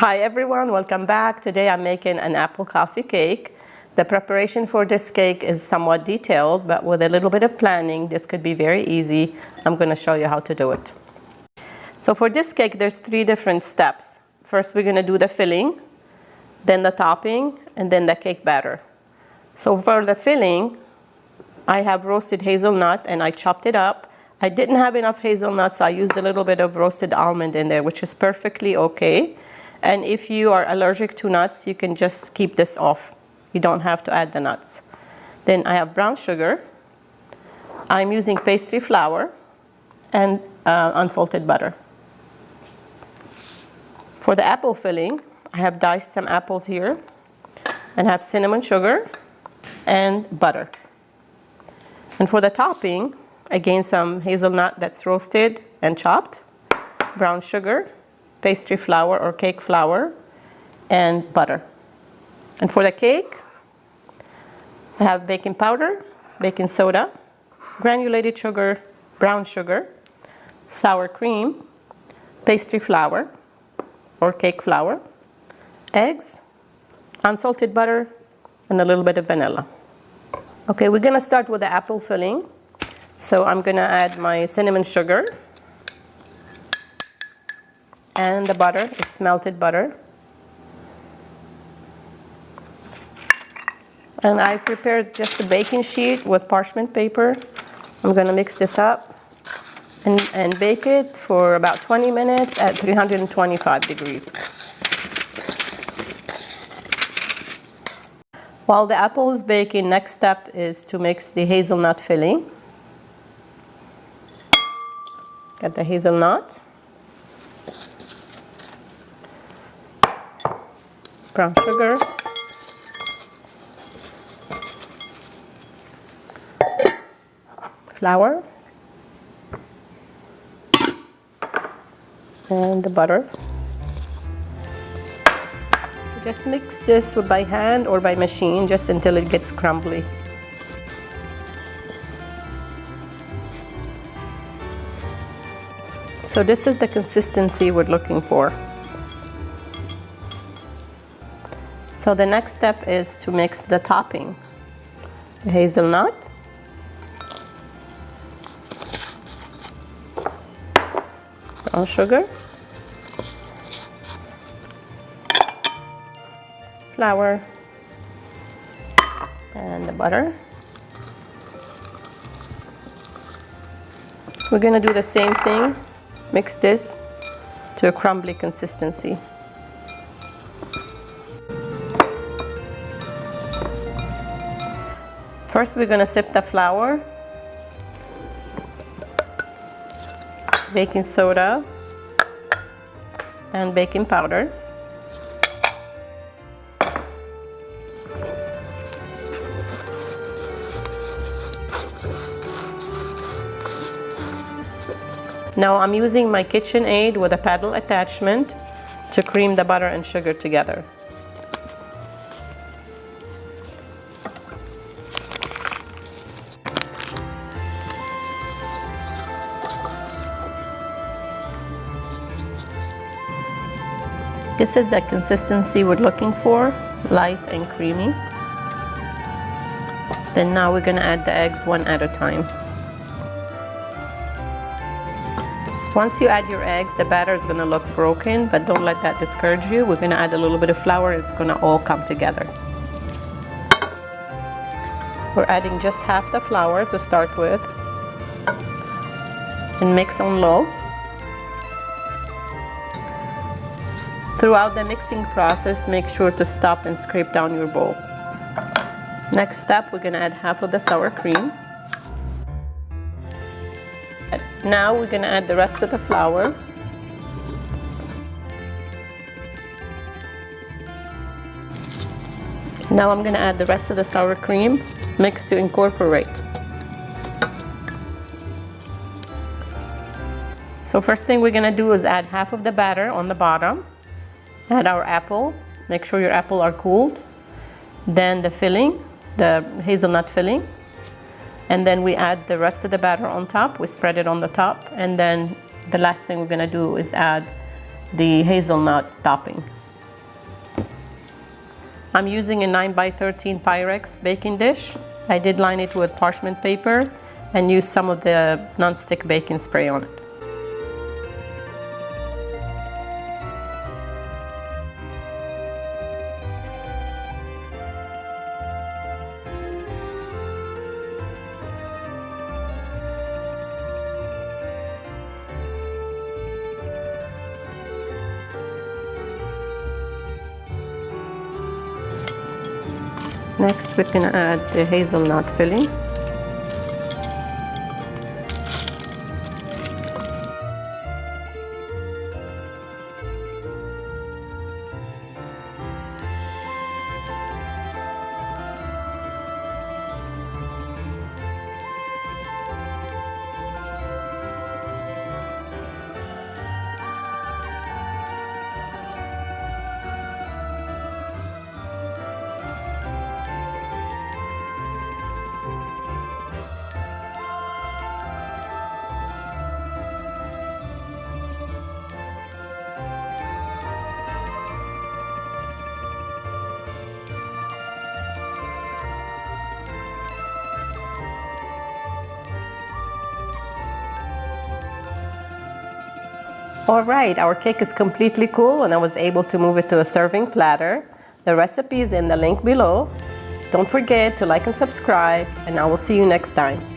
Hi everyone, welcome back. Today I'm making an apple coffee cake. The preparation for this cake is somewhat detailed, but with a little bit of planning, this could be very easy. I'm going to show you how to do it. So for this cake, there's 3 different steps. First, we're going to do the filling, then the topping, and then the cake batter. So for the filling, I have roasted hazelnut and I chopped it up. I didn't have enough hazelnut, so I used a little bit of roasted almond in there, which is perfectly okay. And if you are allergic to nuts, you can just keep this off. You don't have to add the nuts. Then I have brown sugar. I'm using pastry flour and unsalted butter. For the apple filling, I have diced some apples here and have cinnamon sugar and butter. And for the topping, again, some hazelnut that's roasted and chopped, brown sugar, pastry flour or cake flour, and butter. And for the cake, I have baking powder, baking soda, granulated sugar, brown sugar, sour cream, pastry flour or cake flour, eggs, unsalted butter, and a little bit of vanilla. Okay, we're gonna start with the apple filling. So I'm gonna add my cinnamon sugar and the butter. It's melted butter. And I prepared just a baking sheet with parchment paper. I'm going to mix this up and bake it for about 20 minutes at 325 degrees. While the apple is baking, next step is to mix the hazelnut filling. Get the hazelnut, brown sugar, flour, and the butter. Just mix this by hand or by machine just until it gets crumbly. So this is the consistency we're looking for. So the next step is to mix the topping. The hazelnut, brown sugar, flour, and the butter. We're going to do the same thing. Mix this to a crumbly consistency. First, we're going to sip the flour, baking soda, and baking powder. Now I'm using my KitchenAid with a paddle attachment to cream the butter and sugar together. This is the consistency we're looking for, light and creamy. Then now we're going to add the eggs one at a time. Once you add your eggs, the batter is going to look broken, but don't let that discourage you. We're going to add a little bit of flour. It's going to all come together. We're adding just half the flour to start with and mix on low. Throughout the mixing process, make sure to stop and scrape down your bowl. Next step, we're going to add half of the sour cream. Now we're going to add the rest of the flour. Now I'm going to add the rest of the sour cream, mix to incorporate. So first thing we're going to do is add half of the batter on the bottom. Add our apple. Make sure your apple are cooled. Then the filling, the hazelnut filling. And then we add the rest of the batter on top. We spread it on the top. And then the last thing we're going to do is add the hazelnut topping. I'm using a 9x13 Pyrex baking dish. I did line it with parchment paper and use some of the non-stick baking spray on it. Next, we're gonna add the hazelnut filling. All right, our cake is completely cool and I was able to move it to a serving platter. The recipe is in the link below. Don't forget to like and subscribe, and I will see you next time.